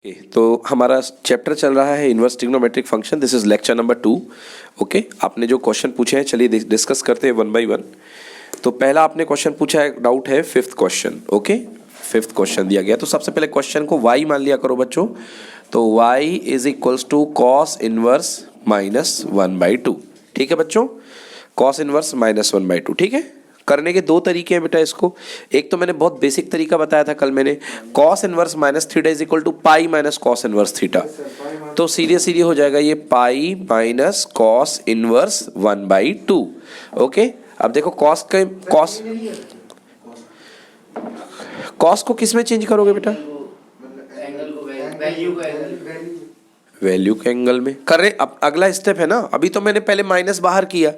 तो हमारा चैप्टर चल रहा है inverse trigonometric function. This is lecture number 2। Okay, आपने जो क्वेश्चन पूछे हैं चलिए डिस्कस करते हैं वन बाय वन। तो पहला आपने क्वेश्चन पूछा है, डाउट है fifth question. Okay, fifth question दिया गया। तो सबसे पहले क्वेश्चन को y मान लिया करो बच्चों। तो y is equals to cos inverse minus 1/2। ठीक है बच्चों, कॉस इनवर्स माइनस 1/2। ठीक है, करने के दो तरीके हैं बेटा इसको। एक तो मैंने बहुत बेसिक तरीका बताया था कल मैंने, cos inverse minus theta is equal to pi minus cos inverse theta. तो सीधे हो जाएगा ये pi minus cos inverse 1/2। Okay, अब देखो कॉस को किस में चेंज करोगे बेटा? वैल्यू के एंगल में कर रहे। अब अगला स्टेप है ना, अभी तो मैंने पहले माइनस बाहर किया,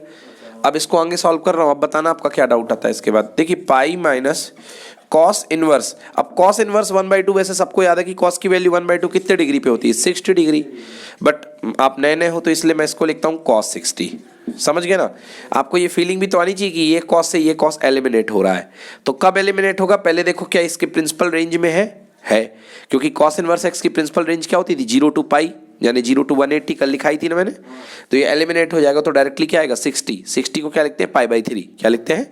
अब इसको आगे सॉल्व कर रहा हूं। अब बताना आपका क्या डाउट आता है इसके बाद। देखिए पाई माइनस कॉस इनवर्स, अब कॉस इनवर्स 1/2 वैसे सबको याद है कि कॉस की वैल्यू 1/2 कितने डिग्री पे होती है? 60 डिग्री। बट आप नए हो तो इसलिए मैं इसको लिखता हूँ कॉस 60। समझ गए ना? आपको ये फीलिंग भी तो आनी चाहिए कि ये कॉस से ये कॉस एलिमिनेट हो रहा है। तो कब एलिमिनेट होगा? पहले देखो क्या इसके प्रिंसिपल रेंज में है क्योंकि कॉस इनवर्स एक्स की प्रिंसिपल रेंज क्या होती थी? 0 to पाई, यानी 0 to 180 कल लिखाई थी ना मैंने। तो ये एलिमिनेट हो जाएगा तो डायरेक्टली क्या आएगा? 60 को क्या लिखते हैं? π/3। क्या लिखते हैं?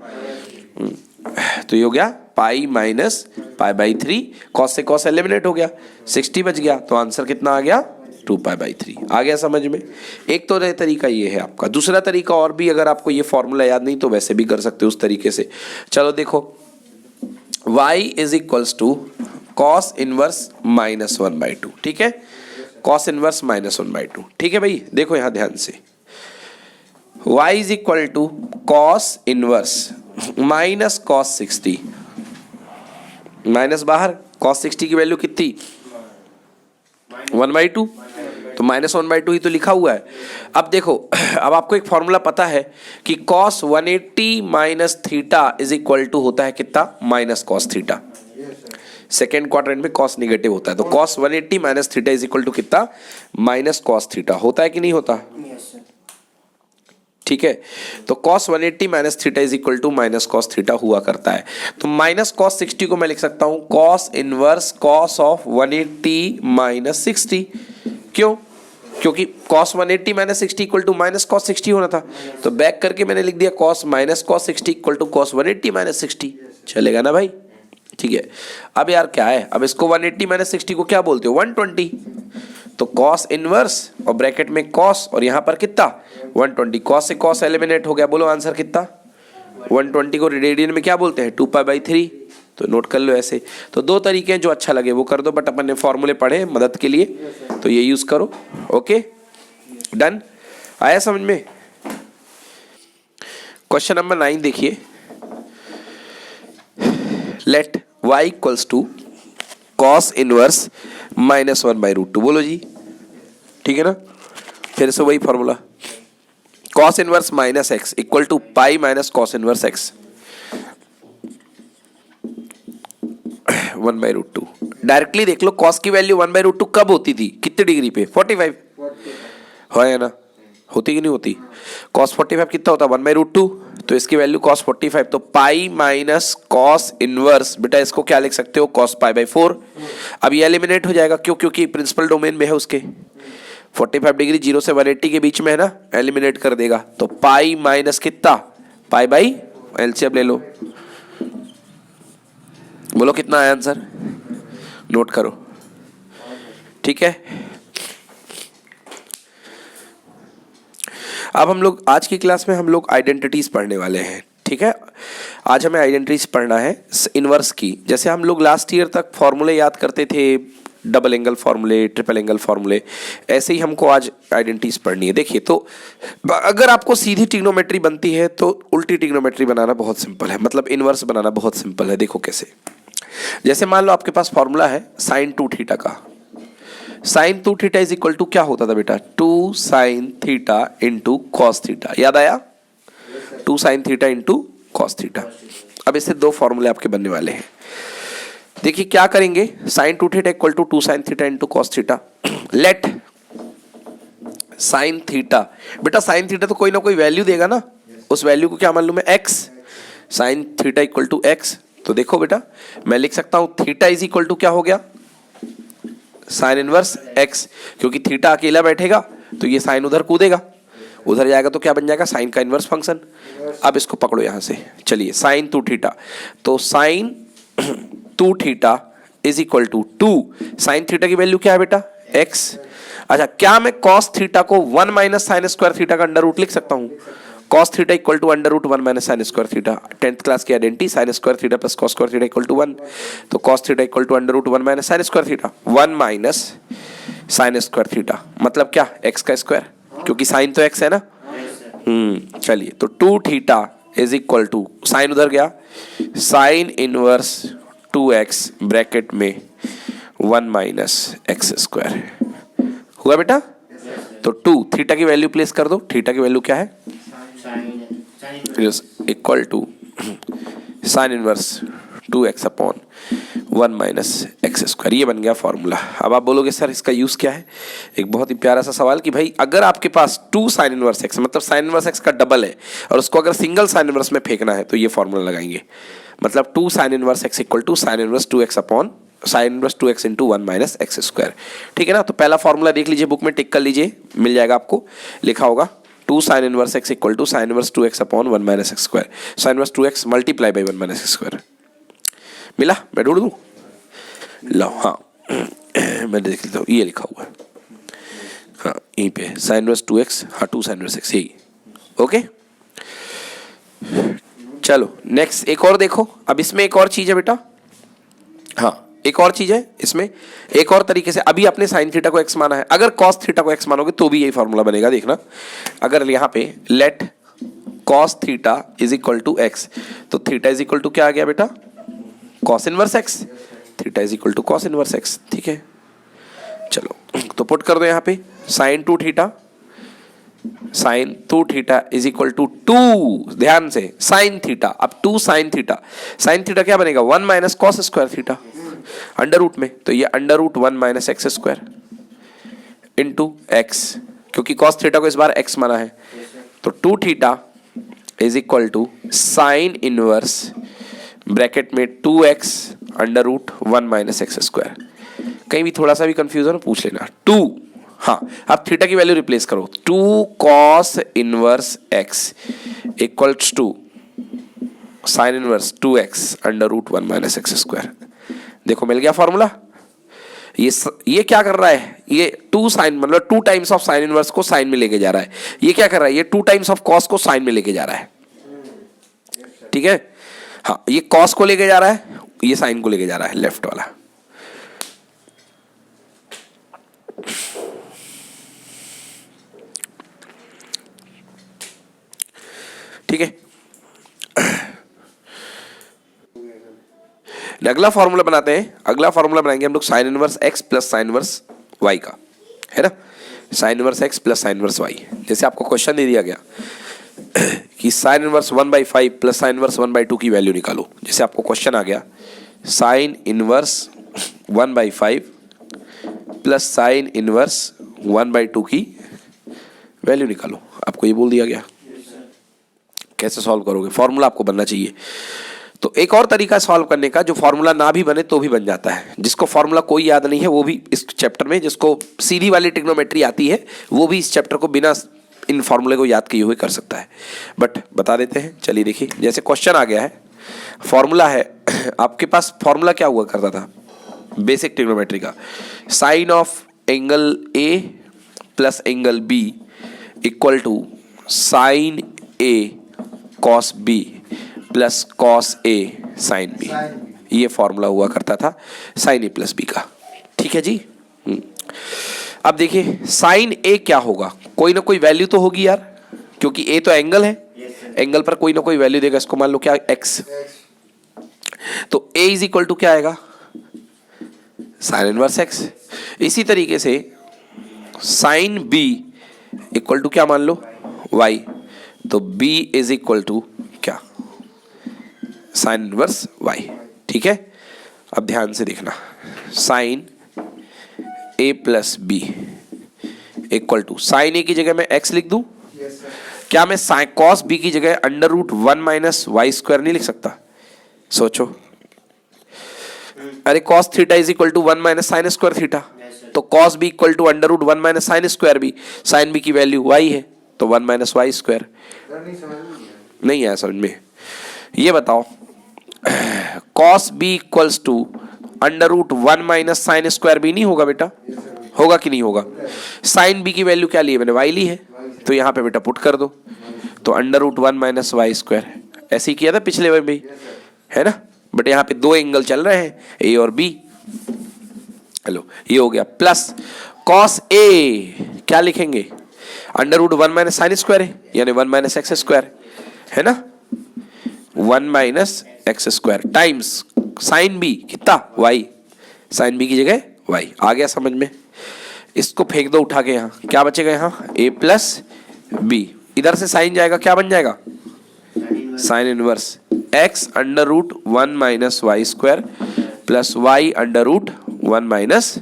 तो ये हो गया पाई माइनस π/3। कॉस से कॉस एलिमिनेट हो गया, 60 बच गया। तो आंसर कितना आ गया? 2π/3। आ गया समझ में? एक तो तरीका ये है आपका। दूसरा तरीका और भी, अगर आपको ये फॉर्मूला याद नहीं तो वैसे भी कर सकते हो उस तरीके से। चलो देखो, y is equals to cos inverse minus 1/2। ठीक है, कॉस इनवर्स माइनस 1/2। ठीक है भाई, देखो यहां ध्यान से, y is equal to cos inverse minus cos 60। Minus बाहर, कॉस 60 की वैल्यू कितनी? 1/2। तो माइनस 1/2 ही तो लिखा हुआ है। अब देखो, अब आपको एक फॉर्मूला पता है कि cos 180 minus theta is equal to होता है कितना? Minus cos theta. Second quadrant में कॉस निगेटिव होता है, तो cos 180 minus theta is equal to कितना? Minus cos theta. होता है कि नहीं होता? ठीक है, तो cos 180 minus theta is equal to minus cos theta हुआ करता है। तो माइनस कॉस 60 को मैं लिख सकता हूं cos inverse cos of 180 minus 60। क्यों? क्योंकि cos 180 minus 60 equal to minus cos 60 होना था। तो बैक करके मैंने लिख दिया cos minus cos 60 equal to cos 180 minus 60। चलेगा ना भाई? ठीक है, अब यार क्या है, अब इसको 180 माइनस 60 को क्या बोलते हो? 120। तो cos इनवर्स और ब्रैकेट में cos और यहां पर कितना? 120। cos से cos एलिमिनेट हो गया। बोलो आंसर कितना? 120 को रेडियन में क्या बोलते हैं? 2π/3। तो नोट कर लो ऐसे। तो दो तरीके हैं, जो अच्छा लगे वो कर दो, बट अपन ने फॉर्मूले पढ़े मदद के लिए तो ये यूज करो। ओके डन, आया समझ में? क्वेश्चन नंबर 9 देखिए, let y equals to cos inverse minus 1/√2। बोलो जी, ठीक है ना? फिर से वही formula, cos inverse minus x equal to pi minus cos inverse x 1/√2। Directly देख लो, कॉस की वैल्यू 1/√2 कब होती थी? कितने डिग्री पे? 45 है ना? होती कि नहीं होती? कॉस 45 कितना होता? 1/√2। तो इसकी वैल्यू कॉस 45, तो पाई माइनस कॉस इनवर्स, बेटा इसको क्या लिख सकते हो? कॉस π/4। अब ये एलिमिनेट हो जाएगा, क्यों? क्योंकि प्रिंसिपल डोमेन में है उसके। 45 डिग्री 0 से 180 के बीच में है ना, एलिमिनेट कर देगा। तो पाई माइनस कितना? पाई एलसीएम ले लो। बोलो कितना आया आंसर? नोट करो। ठीक है, अब हम लोग आज की क्लास में हम लोग आइडेंटिटीज पढ़ने वाले हैं। ठीक है, आज हमें आइडेंटिटीज पढ़ना है इनवर्स की। जैसे हम लोग लास्ट ईयर तक फॉर्मूले याद करते थे, डबल एंगल फॉर्मूले, ट्रिपल एंगल फॉर्मूले, ऐसे ही हमको आज आइडेंटिटीज पढ़नी है। देखिए, तो अगर आपको सीधी ट्रिग्नोमेट्री बनती है तो उल्टी ट्रिग्नोमेट्री बनाना बहुत सिंपल है, मतलब इनवर्स बनाना बहुत सिंपल है। देखो कैसे, जैसे मान लो आपके पास फॉर्मूला है साइन 2 थीटा का। Sine 2 theta is equal to क्या होता था बेटा? 2 sine theta into cos theta. याद आया? 2 sine theta into cos theta. अब इससे दो फॉर्मूले आपके बनने वाले हैं। देखिए क्या करेंगे, sine 2 theta equal to 2 sine theta into cos theta. Let sine theta, बेटा साइन थीटा तो कोई ना कोई वैल्यू देगा ना, उस वैल्यू को क्या मान लूं मैं? X. Sine theta equal to x. तो देखो बेटा, मैं लिख सकता हूं थीटा इज इक्वल टू क्या हो गया? साइन इनवर्स एक्स, क्योंकि थीटा अकेला बैठेगा तो ये साइन उधर कूदेगा, उधर जाएगा तो क्या बन जाएगा, साइन का इनवर्स फंक्शन। अब इसको पकड़ो यहाँ से, चलिए साइन 2 थीटा, तो sine 2 theta is equal to 2, sine theta की वैल्यू क्या है बेटा, एक्स। अच्छा, क्या मैं कॉस थीटा को 1 माइनस साइन स्क्वायर थीटा का अंडर रूट लिख सकता हूँ? Cos theta equal to under root 1 minus sine square theta, 10th class की identity, sine square theta plus cos square theta equal to 1, तो cos theta equal to under root 1 minus sine square theta, 1 minus sine square theta मतलब क्या, x का square, क्योंकि sign तो x है ना। चलिए, तो 2 theta is equal to, sine उधर गया, साइन इनवर्स 2x ब्रैकेट में 1 माइनस एक्स स्क्वायर हुआ बेटा। तो 2 थीटा की वैल्यू प्लेस कर दो, थीटा की वैल्यू क्या है, equal to sine inverse 2x upon 1 minus x square, ये बन गया फॉर्मूला। अब आप बोलोगे सर इसका यूज क्या है, एक बहुत ही प्यारा सा सवाल कि भाई अगर आपके पास 2 साइन इनवर्स एक्स मतलब साइन इनवर्स एक्स का डबल है और उसको अगर सिंगल साइन इनवर्स में फेंकना है तो ये फॉर्मूला लगाएंगे, मतलब 2 sine inverse x equal to sine inverse 2x upon sine inverse 2x into 1 minus x square, ठीक है ना। तो पहला फॉर्मूला देख लीजिए, बुक में टिक कर लीजिए, मिल जाएगा आपको, लिखा होगा 2 sine inverse x equal to sine inverse 2x upon 1 minus x square, sine inverse 2x multiply by 1 minus x square. मिला, मैं ढूंढ दूँ, लो हाँ मैं देख लेता हूँ, ये लिखा हुआ है, हाँ यहीं पे साइन इनवर्स 2x, हाँ 2 साइन इनवर्स x, यही, ओके। चलो नेक्स्ट एक और देखो, अब इसमें एक और चीज़ है बेटा, हाँ एक और चीज़ है इसमें, एक और तरीके से, अभी आपने साइन थीटा को x माना है, अगर कॉस थीटा को x मानोगे तो भी यही फॉर्मूला बनेगा, देखना। अगर यहाँ पे let cos theta is equal to x, तो थीटा इज इक्वल टू क्या आ गया बेटा, cos inverse x, theta is equal to cos inverse x, ठीक है। चलो तो पुट कर दो यहाँ पे, sine 2 theta, sine 2 theta is equal to 2, ध्यान से साइन थीटा, अब 2 साइन थीटा, साइन थीटा क्या बनेगा, 1 minus cos square theta under root में, तो ये under root 1 minus x square into x, क्योंकि कॉस थीटा को इस बार एक्स माना है, तो 2 theta is equal to sine inverse bracket में 2x under root 1 minus x square. कहीं भी थोड़ा सा भी कंफ्यूजन हो पूछ लेना, 2, हाँ अब थीटा की वैल्यू रिप्लेस करो, 2 cos inverse x equals to sine inverse 2x under root 1 minus x square. देखो मिल गया फॉर्मूला। ये क्या कर रहा है, ये 2 साइन मतलब 2 टाइम्स ऑफ साइन इनवर्स को साइन में लेके जा रहा है, ये क्या कर रहा है, ये 2 टाइम्स ऑफ कॉस को साइन में लेके जा रहा है, ठीक है। हाँ ये कॉस को लेके जा रहा है, ये साइन को लेके जा रहा है, लेफ्ट वाला, ठीक है। अगला फॉर्मूला बनाते हैं, अगला फॉर्मूला बनाएंगे हम लोग sine inverse x plus sine inverse y का, है ना, sine inverse x plus sine inverse y. जैसे आपको क्वेश्चन दे दिया गया कि sine inverse 1/5 plus sine inverse 1/2 की वैल्यू निकालो, जैसे आपको क्वेश्चन आ गया sine inverse 1/5 plus sine inverse 1/2 की वैल्यू निकालो, आपको ये बोल दिया गया, कैसे सॉल्व करोगे, फॉर्मूला आपको बनना चाहिए। तो एक और तरीका सॉल्व करने का, जो फॉर्मूला ना भी बने तो भी बन जाता है, जिसको फॉर्मूला कोई याद नहीं है वो भी इस चैप्टर में, जिसको सीधी वाली ट्रिग्नोमेट्री आती है वो भी इस चैप्टर को बिना इन फॉर्मूले को याद किए हुए कर सकता है, बट बता देते हैं। चलिए देखिए, जैसे क्वेश्चन आ गया है, फॉर्मूला है आपके पास, फॉर्मूला क्या हुआ करता था बेसिक ट्रिग्नोमेट्री का, sine of angle A plus angle B equal to sine A cos B plus cos A sine B, ये फॉर्मूला हुआ करता था साइन ए प्लस बी का, ठीक है जी। अब देखिए साइन ए क्या होगा, कोई ना कोई वैल्यू तो होगी यार, क्योंकि ए तो एंगल है, एंगल पर कोई ना कोई वैल्यू देगा, इसको मान लो क्या एक्स, तो ए इज इक्वल टू क्या आएगा, साइन इनवर्स एक्स। इसी तरीके से साइन बी इक्वल टू क्या मान लो वाई, तो बी इज इक्वल टू क्या, साइन इनवर्स वाई, ठीक है। अब ध्यान से देखना, sine a plus b equal to, sine a की जगह मैं एक्स लिख दूं, क्या मैं साइन कॉस बी की जगह under root 1 minus y square नहीं लिख सकता, सोचो, अरे cos theta is equal to 1 minus sine square theta, तो cos b equal to under root one minus sine square b, sine B की वैल्यू वाई है तो वन माइनस वाई स्क्वायर। नहीं आया समझ में? ये बताओ cos B equals to under root one minus sine square B नहीं होगा बेटा? होगा कि नहीं होगा? साइन बी की वैल्यू क्या ली है मैंने? वाई ली है, तो यहाँ पे बेटा पुट कर दो, तो under root one minus y square. ऐसे ही किया था पिछले में भी, है ना? बट यहाँ पे दो एंगल चल रहे हैं, ए और बी। हेलो, ये हो गया प्लस कॉस ए क्या लिखेंगे? Under root one minus sine square है, यानी वन माइनस एक्स स्क्वायर, है ना? One minus x square times sine B कितना? वाई, साइन बी की जगह वाई। आ गया समझ में? इसको फेंक दो उठा के, यहाँ क्या बचेगा? यहाँ ए प्लस बी, इधर से साइन जाएगा, क्या बन जाएगा? Sine inverse x under root one minus y square plus y under root one minus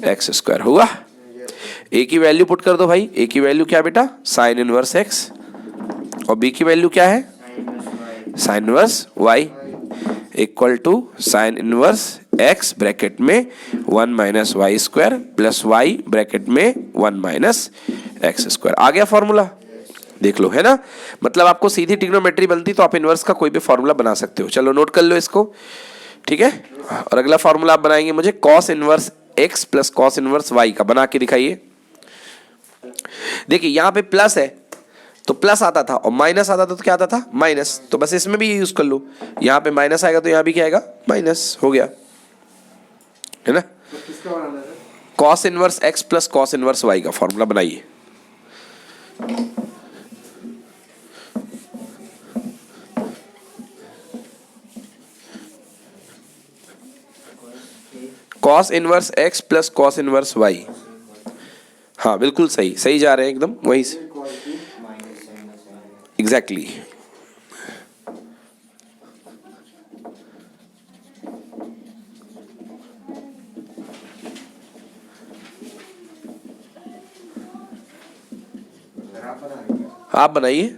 x square. हुआ? ए की वैल्यू पुट कर दो भाई। ए की वैल्यू क्या बेटा? साइन इनवर्स एक्स, और बी की वैल्यू क्या है? Sine inverse y equal to sine inverse x bracket में one minus y square plus y bracket में वन माइनस एक्स स्क्वायर। आ गया फॉर्मूला? देख लो, है ना? मतलब आपको सीधी ट्रिग्नोमेट्री बनती तो आप इनवर्स का कोई भी फॉर्मूला बना सकते हो। चलो नोट कर लो इसको, ठीक है? और अगला फॉर्मूला आप बनाएंगे मुझे cos inverse x plus cos inverse y का, बना के दिखाइए। देखिए यहाँ पे प्लस है तो प्लस आता था, और माइनस आता था तो क्या आता था? माइनस। तो बस इसमें भी यूज कर लो, यहाँ पे माइनस आएगा तो यहाँ भी क्या आएगा? माइनस। हो गया, है ना? Cos inverse x plus cos inverse y का फॉर्मूला बनाइए। Cos inverse x plus cos inverse y. हाँ बिल्कुल सही, सही जा रहे हैं एकदम वहीं से। एग्जैक्टली आप बनाइए।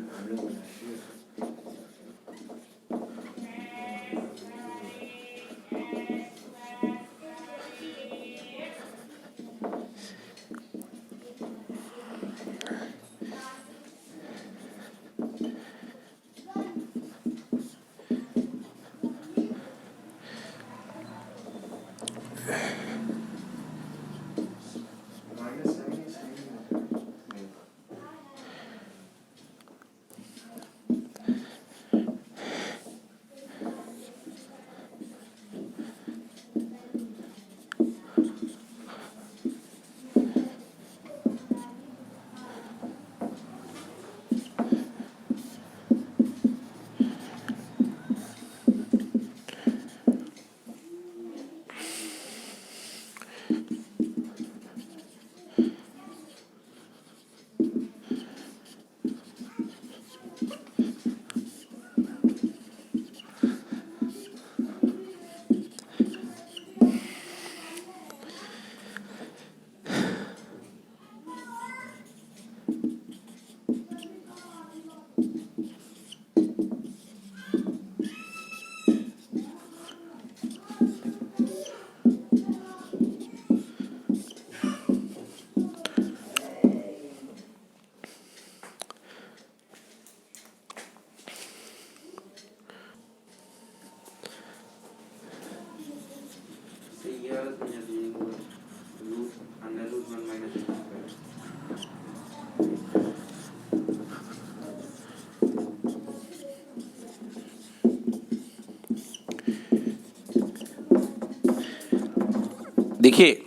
देखिए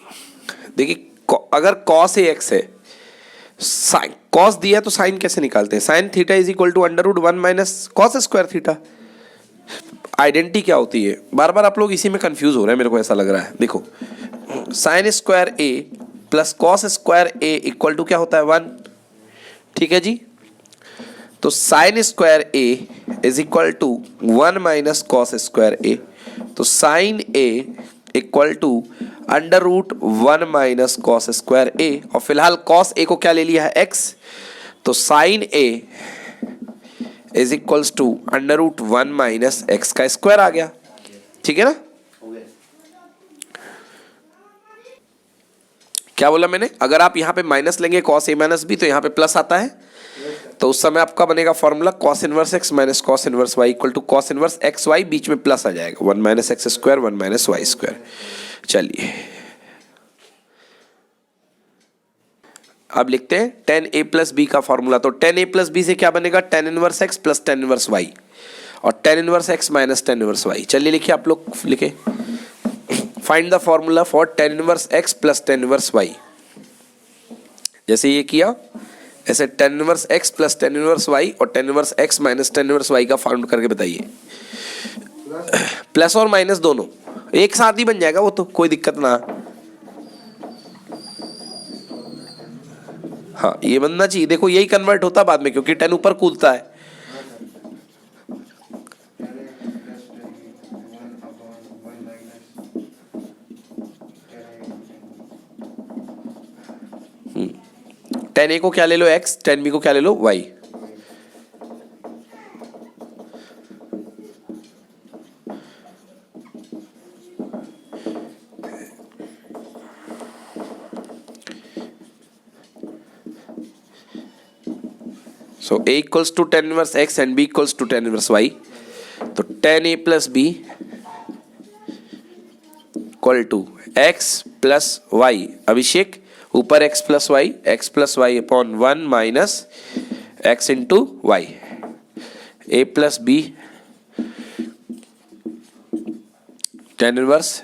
देखिए, अगर कॉस ए एक्स है, साइन कॉस दिया तो साइन कैसे निकालते हैं? Sine theta is equal to under root one minus cos square theta. Identity क्या होती है? बार बार आप लोग इसी में कंफ्यूज हो रहे हैं, मेरे को ऐसा लग रहा है। देखो, sine square a plus cos square a equal to क्या होता है? वन। ठीक है जी, तो sine square a is equal to one minus cos square a, तो sine a equal to under root one minus cos square a, और फिलहाल कॉस ए को क्या ले लिया है? एक्स, तो sine A is equals to under root one minus x का स्क्वायर आ गया। ठीक है ना? क्या बोला मैंने, अगर आप यहाँ पे माइनस लेंगे cos a माइनस बी तो यहाँ पे प्लस आता है, तो उस समय आपका बनेगा formula cos inverse x minus cos inverse y equal to cos inverse x y, बीच में प्लस आ जाएगा 1 minus x square 1 minus y square. चलिए अब लिखते हैं tan a प्लस बी का फॉर्मूला। तो tan a प्लस बी से क्या बनेगा, tan inverse x plus tan inverse y और tan inverse x minus tan inverse y। चलिए लिखिए, आप लोग लिखे, find the formula for tan inverse x plus tan inverse y। जैसे ये किया ऐसे tan inverse x plus tan inverse y और tan inverse x minus tan inverse y का फाउंड करके बताइए। प्लस और माइनस दोनों एक साथ ही बन जाएगा, वो तो कोई दिक्कत ना। हाँ ये बनना चाहिए, देखो यही कन्वर्ट होता बाद में क्योंकि tan ऊपर कूदता है। tan a को क्या ले लो x, tan b को क्या ले लो y। So a equals to tan inverse x and b equals to tan inverse y। तो tan a plus b equal to x plus y। Abhishek ऊपर x plus y upon 1 minus x into y. a plus b tan inverse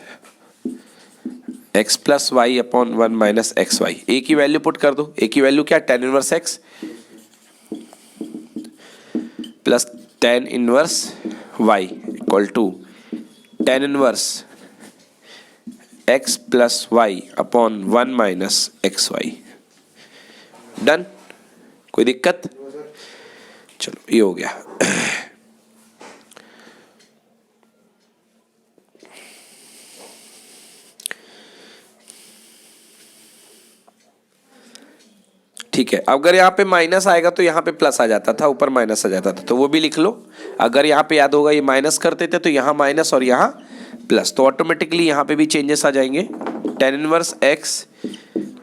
x plus y upon 1 minus x y. a की value put कर दो, a की value क्या, tan inverse x plus tan inverse y equal to tan inverse x plus y upon 1 minus x y. Done, कोई दिक्कत? चलो ये हो गया। ठीक है, अगर यहाँ पे माइनस आएगा तो यहाँ पे प्लस आ जाता था, ऊपर माइनस आ जाता था, तो वो भी लिख लो। अगर यहाँ पे याद होगा ये माइनस करते थे तो यहाँ माइनस और यहाँ प्लस, तो ऑटोमेटिकली यहाँ पे भी चेंजेस आ जाएंगे। tan inverse x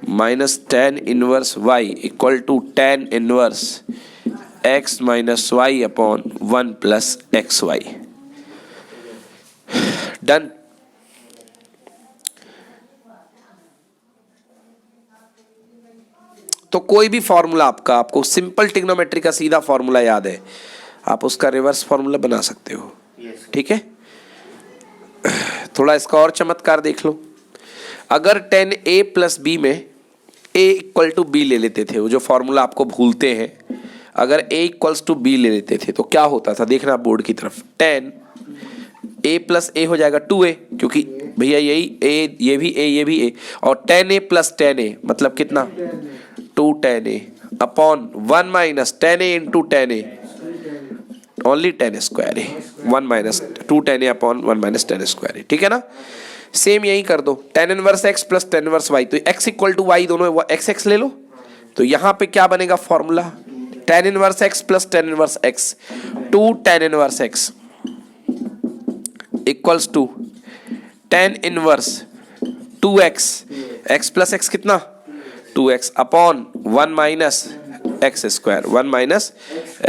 minus tan inverse y equal to tan inverse x minus y upon 1 plus x y. Done. तो कोई भी फॉर्मूला आपको सिंपल ट्रिग्नोमेट्री का सीधा फॉर्मूला याद है, आप उसका रिवर्स फॉर्मूला बना सकते हो। ठीक है, थोड़ा इसका और चमत्कार देख लो। अगर tan a प्लस बी में a इक्वल टू बी ले लेते थे, वो जो फॉर्मूला आपको भूलते हैं, अगर a इक्वल्स टू बी ले लेते थे तो क्या होता था, देखना बोर्ड की तरफ। tan a प्लस a हो जाएगा 2a, क्योंकि भैया यही a, ये भी a, ये भी a, और tan a plus tan a मतलब कितना, 2 tan a upon 1 minus tan a into tan a, only tan square a, 1 minus 2 tan a upon 1 minus tan square a। ठीक है ना, सेम यही कर दो। tan inverse x plus tan inverse y, तो x equal to y दोनों x x ले लो, तो यहाँ पे क्या बनेगा formula, tan inverse x plus tan inverse x, 2 tan inverse x equals to tan inverse 2x, x plus x कितना 2x upon 1 minus x square, 1 minus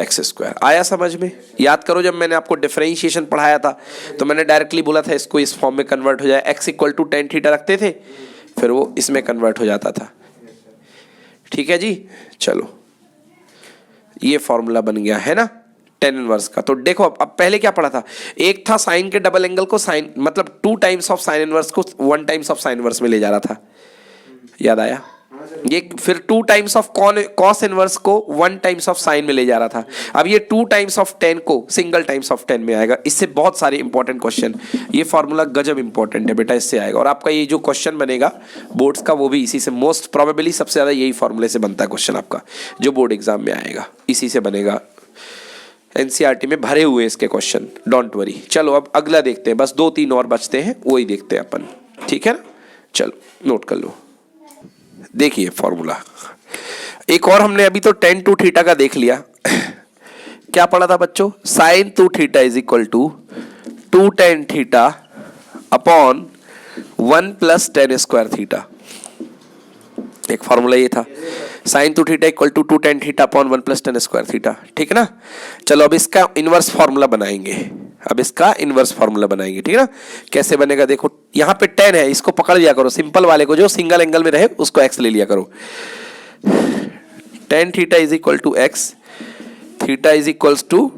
x square. आया समझ में? याद करो जब मैंने आपको डिफरेंशिएशन पढ़ाया था तो मैंने डायरेक्टली बोला था इसको इस फॉर्म में कन्वर्ट हो जाए, x equal to tan theta रखते थे, फिर वो इसमें कन्वर्ट हो जाता था। ठीक है जी, चलो ये फॉर्मूला बन गया है ना tan इनवर्स का। तो देखो अब पहले क्या पढ़ा था, एक था साइन के डबल एंगल को साइन मतलब 2 टाइम्स ऑफ साइन इनवर्स को 1 टाइम्स ऑफ साइन इनवर्स में ले जा रहा था, याद आया? ये फिर 2 टाइम्स ऑफ कॉस इनवर्स को 1 टाइम्स ऑफ साइन में ले जा रहा था। अब ये 2 टाइम्स ऑफ tan को सिंगल टाइम्स ऑफ tan में आएगा। इससे बहुत सारे इंपॉर्टेंट क्वेश्चन, ये फॉर्मूला गजब इंपॉर्टेंट है बेटा, इससे आएगा। और आपका ये जो क्वेश्चन बनेगा बोर्ड्स का वो भी इसी से, मोस्ट प्रोबेबली सबसे ज़्यादा यही फॉर्मूले से बनता है क्वेश्चन आपका जो बोर्ड एग्जाम में आएगा, इसी से बनेगा। एनसीईआरटी में भरे हुए इसके क्वेश्चन, डोंट वरी। चलो अब अगला देखते हैं, बस 2-3 और बचते हैं, वही देखते हैं अपन। ठीक है ना, चलो नोट कर लो। देखिए फॉर्मूला एक और हमने अभी तो tan 2 थीटा का देख लिया। क्या पढ़ा था बच्चों, sin 2 theta is equal to 2 tan theta upon 1 plus tan square theta. एक फॉर्मूला ये था, sine 2 theta equal to 2 tan theta upon 1 plus tan square theta, ठीक है ना। चलो अब इसका इनवर्स फॉर्मूला बनाएंगे, ठीक है ना। कैसे बनेगा देखो, यहाँ पे tan है, इसको पकड़ लिया करो, सिंपल वाले को जो सिंगल एंगल में रहे उसको x ले लिया करो। tan theta is equal to x, theta is equals to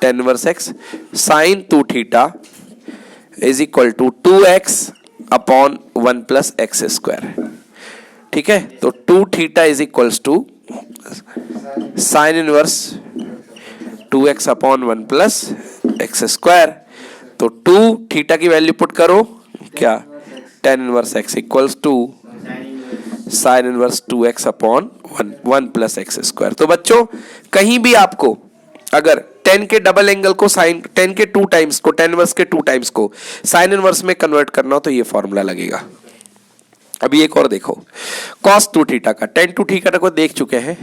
tan inverse x, sine 2 theta is equal to 2x upon 1 plus x square, ठीक है। तो 2 theta is equals to sine inverse 2x upon 1 plus x square. तो 2 theta की value put करो, क्या, tan inverse x equals to sine inverse 2x upon 1 plus x square. तो बच्चों कहीं भी आपको अगर tan के डबल एंगल को साइन, tan के 2 टाइम्स को, tan इनवर्स के 2 टाइम्स को साइन इनवर्स में कन्वर्ट करना हो तो ये फॉर्मूला लगेगा। अभी एक और देखो, cos 2 थीटा का, tan 2 थीटा को देख चुके हैं।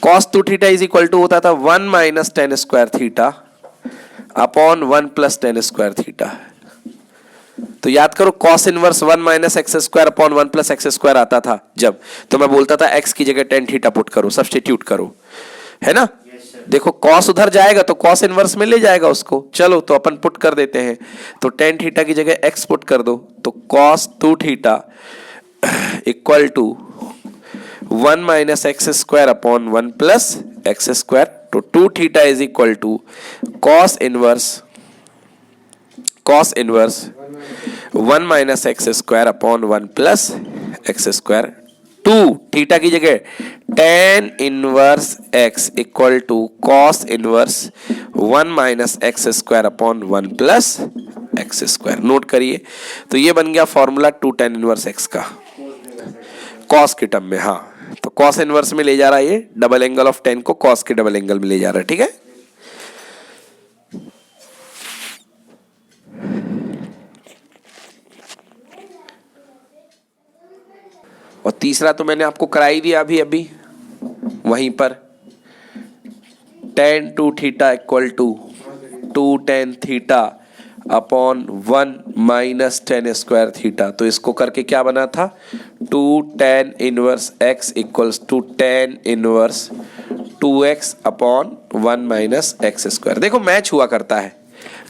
cos 2 theta is equal to होता था 1 minus tan square theta upon 1 plus tan square theta. तो याद करो, cos inverse 1 minus x square upon 1 plus x square आता था जब, तो मैं बोलता था x की जगह tan थीटा पुट करो, सब्स्टिट्यूट करो, है ना। देखो cos उधर जाएगा तो cos इनवर्स में ले जाएगा उसको, चलो तो अपन पुट कर देते हैं। तो tan थीटा की जगह x पुट कर दो, तो cos 2 theta equal to 1 minus x square upon 1 plus x square. तो 2 theta is equal to cos inverse 1 minus x square upon 1 plus x square. 2 theta की जगह tan inverse x equal to cos inverse 1 minus x square upon 1 plus x square. Note करिए, तो ये बन गया formula 2 tan inverse x का cos के term में। हाँ, तो cos इनवर्स में ले जा रहा है, ये डबल एंगल ऑफ tan को cos के डबल एंगल में ले जा रहा है, ठीक है। और तीसरा तो मैंने आपको करा ही दिया अभी वहीं पर, tan 2 theta equal to 2 tan theta upon 1 minus tan square theta. तो इसको करके क्या बना था, 2 tan inverse x equals to tan inverse 2x upon 1 minus x square. देखो मैच हुआ करता है,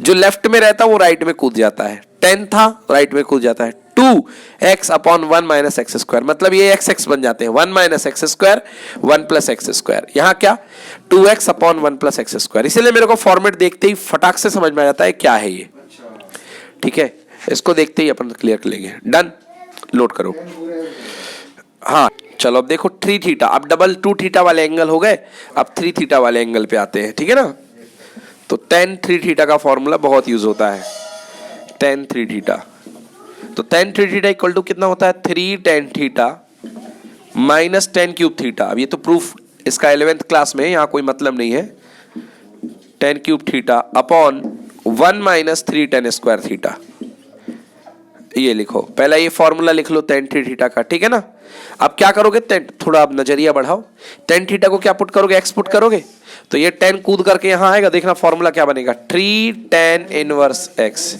जो लेफ्ट में रहता है वो राइट में कूद जाता है, tan था राइट में कूद जाता है। 2x upon 1 minus x square, मतलब ये x बन जाते हैं, 1 minus x square 1 plus x square. यहाँ क्या, 2x upon 1 plus x square. इसीलिए मेरे को फॉर्मेट देखते ही फटाक से समझ में आ जाता है क्या है ये, ठीक है। इसको देखते ही अपन क्लियर कर लेंगे। डन, लोड करो। हाँ चलो अब देखो 3 थीटा, अब डबल 2 थीटा वाले एंगल हो गए, अब 3 थीटा वाले एंगल पे आते हैं, ठीक है ना। तो tan 3 थीटा का फॉर्मूला बहुत यूज होता है, tan 3 थीटा। तो tan 3 थीटा इक्वल टू कितना होता है, 3 tan theta minus tan cube theta. अब ये तो प्रूफ इसका 11th क्लास में, यहाँ कोई मतलब नहीं है। tan cube theta upon 1 minus 3 tan square theta. ये लिखो, पहला ये फॉर्मूला लिख लो tan 3 थीटा का, ठीक है ना। अब क्या करोगे, थोड़ा अब नजरिया बढ़ाओ, tan थीटा को क्या पुट करोगे, x पुट करोगे, तो ये tan कूद करके यहाँ आएगा। देखना फॉर्मूला क्या बनेगा, 3 tan inverse x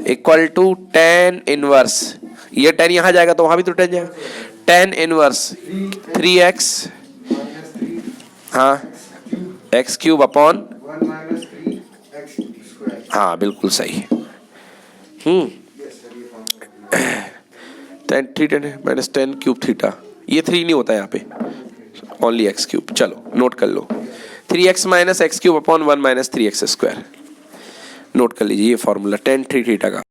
equal to tan inverse, ये tan यहाँ जाएगा तो वहां भी तो tan जाएगा, tan इनवर्स 3x, हाँ x cube upon 1 minus 3x square. हाँ बिल्कुल सही। tan 3 minus tan cube theta, ये 3 नहीं होता यहाँ पे, ओनली x क्यूब। चलो नोट कर लो, 3x minus x cube upon 1 minus 3x square. Note कर लीजिए ये फॉर्मूला tan 3 थीटा का।